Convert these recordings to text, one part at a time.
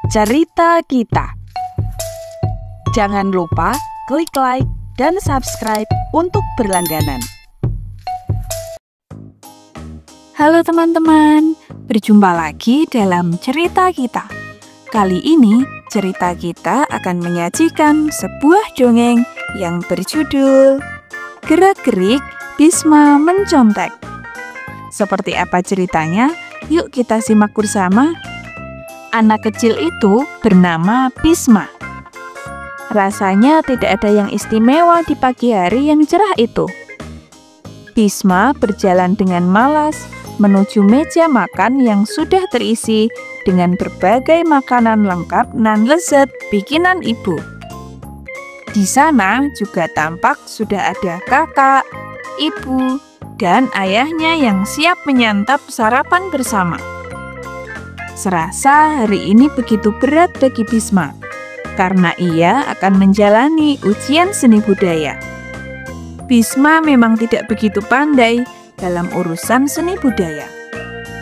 Cerita Kita. Jangan lupa klik like dan subscribe untuk berlangganan. Halo teman-teman, berjumpa lagi dalam Cerita Kita. Kali ini cerita kita akan menyajikan sebuah dongeng yang berjudul Gerak-gerik Bisma Mencontek. Seperti apa ceritanya? Yuk kita simak bersama. Anak kecil itu bernama Bisma. Rasanya tidak ada yang istimewa di pagi hari yang cerah itu. Bisma berjalan dengan malas menuju meja makan yang sudah terisi dengan berbagai makanan lengkap nan lezat bikinan ibu. Di sana juga tampak sudah ada kakak, ibu, dan ayahnya yang siap menyantap sarapan bersama. Serasa hari ini begitu berat bagi Bisma, karena ia akan menjalani ujian seni budaya. Bisma memang tidak begitu pandai dalam urusan seni budaya.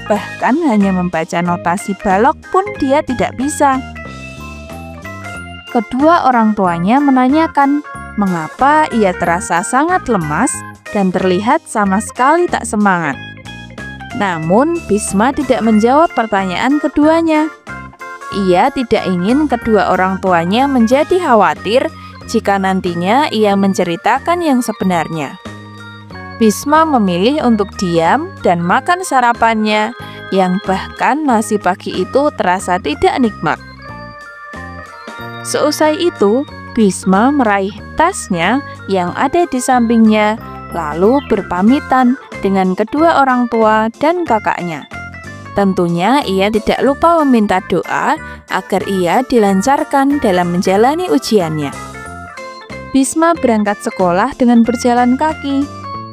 Bahkan hanya membaca notasi balok pun dia tidak bisa. Kedua orang tuanya menanyakan mengapa ia terasa sangat lemas dan terlihat sama sekali tak semangat. Namun, Bisma tidak menjawab pertanyaan keduanya. Ia tidak ingin kedua orang tuanya menjadi khawatir jika nantinya ia menceritakan yang sebenarnya. Bisma memilih untuk diam dan makan sarapannya, yang bahkan nasi pagi itu terasa tidak nikmat. Seusai itu, Bisma meraih tasnya yang ada di sampingnya, lalu berpamitan dengan kedua orang tua dan kakaknya. Tentunya ia tidak lupa meminta doa agar ia dilancarkan dalam menjalani ujiannya. Bisma berangkat sekolah dengan berjalan kaki,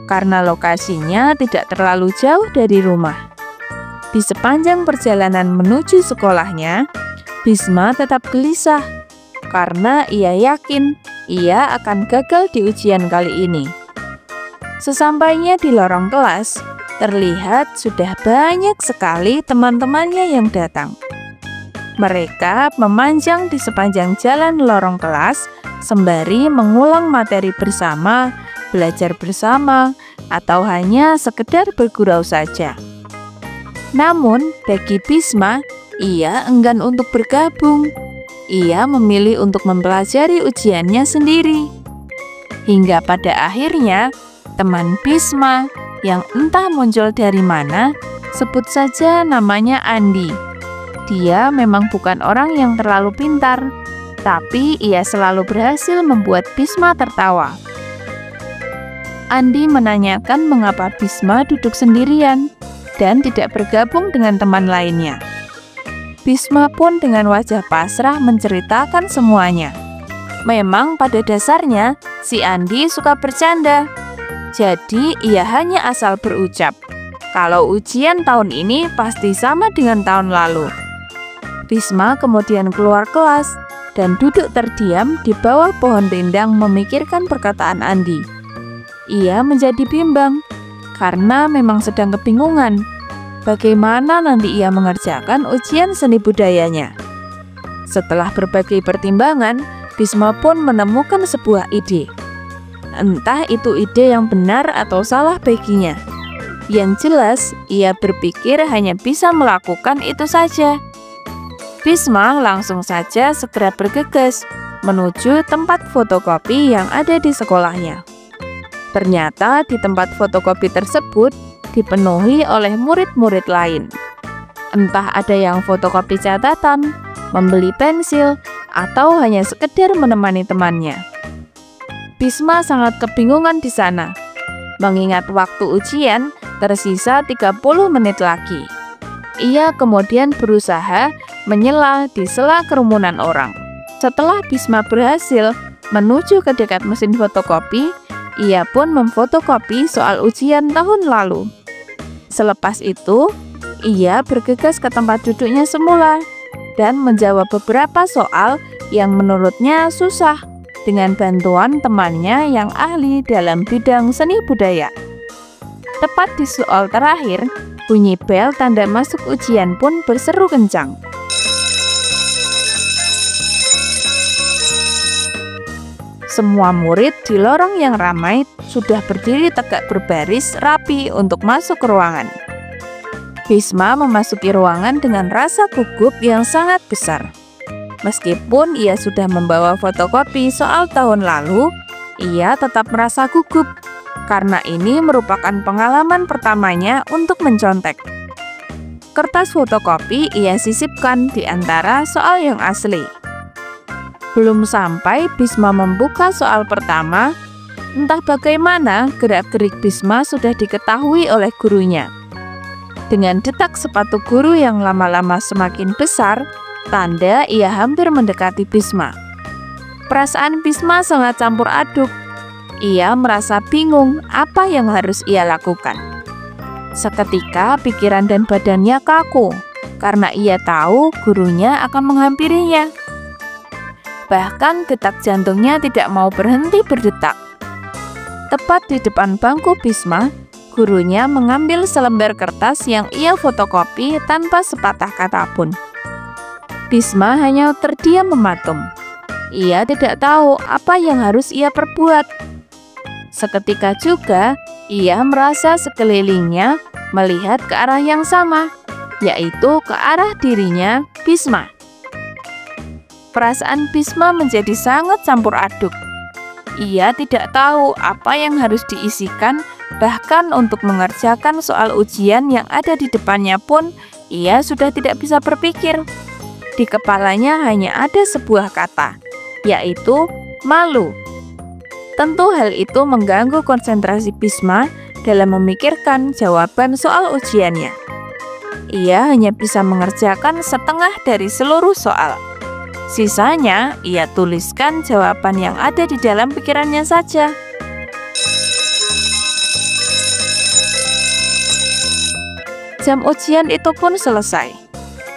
karena lokasinya tidak terlalu jauh dari rumah. Di sepanjang perjalanan menuju sekolahnya, Bisma tetap gelisah, karena ia yakin ia akan gagal di ujian kali ini. Sesampainya di lorong kelas, terlihat sudah banyak sekali teman-temannya yang datang. Mereka memanjang di sepanjang jalan lorong kelas, sembari mengulang materi bersama, belajar bersama, atau hanya sekedar bergurau saja. Namun, bagi Bisma, ia enggan untuk bergabung. Ia memilih untuk mempelajari ujiannya sendiri. Hingga pada akhirnya, teman Bisma yang entah muncul dari mana, sebut saja namanya Andi. Dia memang bukan orang yang terlalu pintar, tapi ia selalu berhasil membuat Bisma tertawa. Andi menanyakan mengapa Bisma duduk sendirian dan tidak bergabung dengan teman lainnya. Bisma pun dengan wajah pasrah menceritakan semuanya. Memang pada dasarnya si Andi suka bercanda. Jadi ia hanya asal berucap, kalau ujian tahun ini pasti sama dengan tahun lalu. Bisma kemudian keluar kelas dan duduk terdiam di bawah pohon rindang memikirkan perkataan Andi. Ia menjadi bimbang, karena memang sedang kebingungan bagaimana nanti ia mengerjakan ujian seni budayanya. Setelah berbagai pertimbangan, Bisma pun menemukan sebuah ide. Entah itu ide yang benar atau salah baginya. Yang jelas, ia berpikir hanya bisa melakukan itu saja. Bisma langsung saja segera bergegas menuju tempat fotokopi yang ada di sekolahnya. Ternyata di tempat fotokopi tersebut dipenuhi oleh murid-murid lain. Entah ada yang fotokopi catatan, membeli pensil, atau hanya sekedar menemani temannya. Bisma sangat kebingungan di sana, mengingat waktu ujian tersisa 30 menit lagi. Ia kemudian berusaha menyela di sela kerumunan orang. Setelah Bisma berhasil menuju ke dekat mesin fotokopi, ia pun memfotokopi soal ujian tahun lalu. Selepas itu, ia bergegas ke tempat duduknya semula dan menjawab beberapa soal yang menurutnya susah dengan bantuan temannya yang ahli dalam bidang seni budaya. Tepat di soal terakhir, bunyi bel tanda masuk ujian pun berseru kencang. Semua murid di lorong yang ramai sudah berdiri tegak berbaris rapi untuk masuk ke ruangan. Bisma memasuki ruangan dengan rasa gugup yang sangat besar. Meskipun ia sudah membawa fotokopi soal tahun lalu, ia tetap merasa gugup karena ini merupakan pengalaman pertamanya untuk mencontek. Kertas fotokopi ia sisipkan di antara soal yang asli. Belum sampai Bisma membuka soal pertama, entah bagaimana gerak-gerik Bisma sudah diketahui oleh gurunya. Dengan detak sepatu guru yang lama-lama semakin besar, tanda ia hampir mendekati Bisma. Perasaan Bisma sangat campur aduk. Ia merasa bingung apa yang harus ia lakukan. Seketika pikiran dan badannya kaku, karena ia tahu gurunya akan menghampirinya. Bahkan detak jantungnya tidak mau berhenti berdetak. Tepat di depan bangku Bisma, gurunya mengambil selembar kertas yang ia fotokopi tanpa sepatah kata pun. Bisma hanya terdiam mematung. Ia tidak tahu apa yang harus ia perbuat. Seketika juga, ia merasa sekelilingnya melihat ke arah yang sama, yaitu ke arah dirinya, Bisma. Perasaan Bisma menjadi sangat campur aduk. Ia tidak tahu apa yang harus diisikan, bahkan untuk mengerjakan soal ujian yang ada di depannya pun, ia sudah tidak bisa berpikir. Di kepalanya hanya ada sebuah kata, yaitu malu. Tentu hal itu mengganggu konsentrasi Bisma dalam memikirkan jawaban soal ujiannya. Ia hanya bisa mengerjakan setengah dari seluruh soal. Sisanya, ia tuliskan jawaban yang ada di dalam pikirannya saja. Jam ujian itu pun selesai.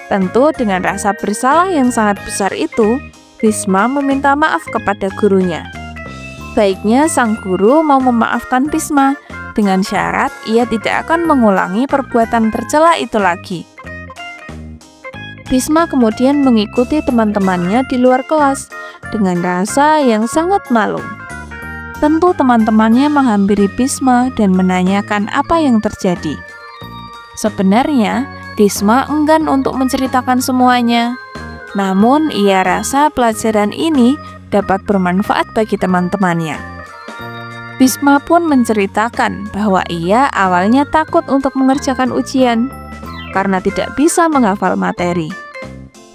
Tentu dengan rasa bersalah yang sangat besar itu, Bisma meminta maaf kepada gurunya. Baiknya sang guru mau memaafkan Bisma dengan syarat ia tidak akan mengulangi perbuatan tercela itu lagi. Bisma kemudian mengikuti teman-temannya di luar kelas dengan rasa yang sangat malu. Tentu teman-temannya menghampiri Bisma dan menanyakan apa yang terjadi. Sebenarnya, Bisma enggan untuk menceritakan semuanya. Namun, ia rasa pelajaran ini dapat bermanfaat bagi teman-temannya. Bisma pun menceritakan bahwa ia awalnya takut untuk mengerjakan ujian karena tidak bisa menghafal materi.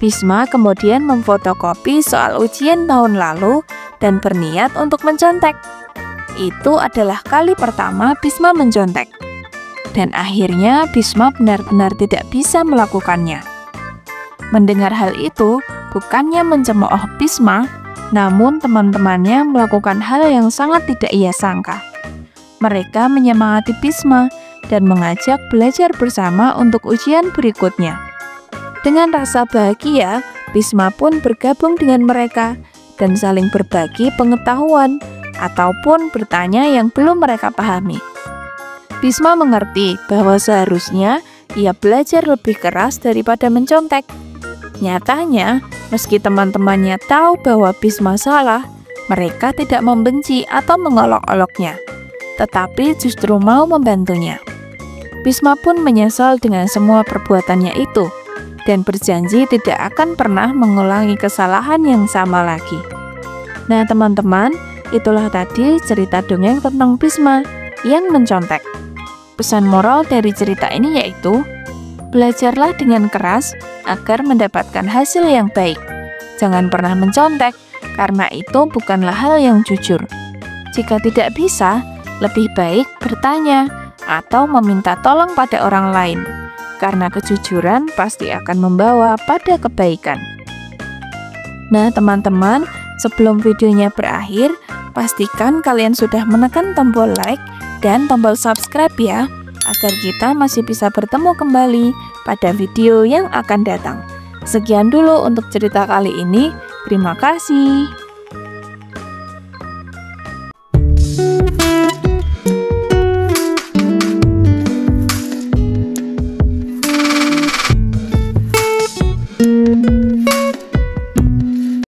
Bisma kemudian memfotokopi soal ujian tahun lalu dan berniat untuk mencontek. Itu adalah kali pertama Bisma mencontek. Dan akhirnya Bisma benar-benar tidak bisa melakukannya. Mendengar hal itu, bukannya mencemooh Bisma, namun teman-temannya melakukan hal yang sangat tidak ia sangka. Mereka menyemangati Bisma dan mengajak belajar bersama untuk ujian berikutnya. Dengan rasa bahagia, Bisma pun bergabung dengan mereka dan saling berbagi pengetahuan ataupun bertanya yang belum mereka pahami. Bisma mengerti bahwa seharusnya ia belajar lebih keras daripada mencontek. Nyatanya, meski teman-temannya tahu bahwa Bisma salah, mereka tidak membenci atau mengolok-oloknya, tetapi justru mau membantunya. Bisma pun menyesal dengan semua perbuatannya itu, dan berjanji tidak akan pernah mengulangi kesalahan yang sama lagi. Nah teman-teman, itulah tadi cerita dongeng tentang Bisma yang mencontek. Pesan moral dari cerita ini yaitu, belajarlah dengan keras agar mendapatkan hasil yang baik. Jangan pernah mencontek, karena itu bukanlah hal yang jujur. Jika tidak bisa, lebih baik bertanya atau meminta tolong pada orang lain, karena kejujuran pasti akan membawa pada kebaikan. Nah teman-teman, sebelum videonya berakhir, pastikan kalian sudah menekan tombol like dan tombol subscribe ya, agar kita masih bisa bertemu kembali pada video yang akan datang. Sekian dulu untuk cerita kali ini. Terima kasih.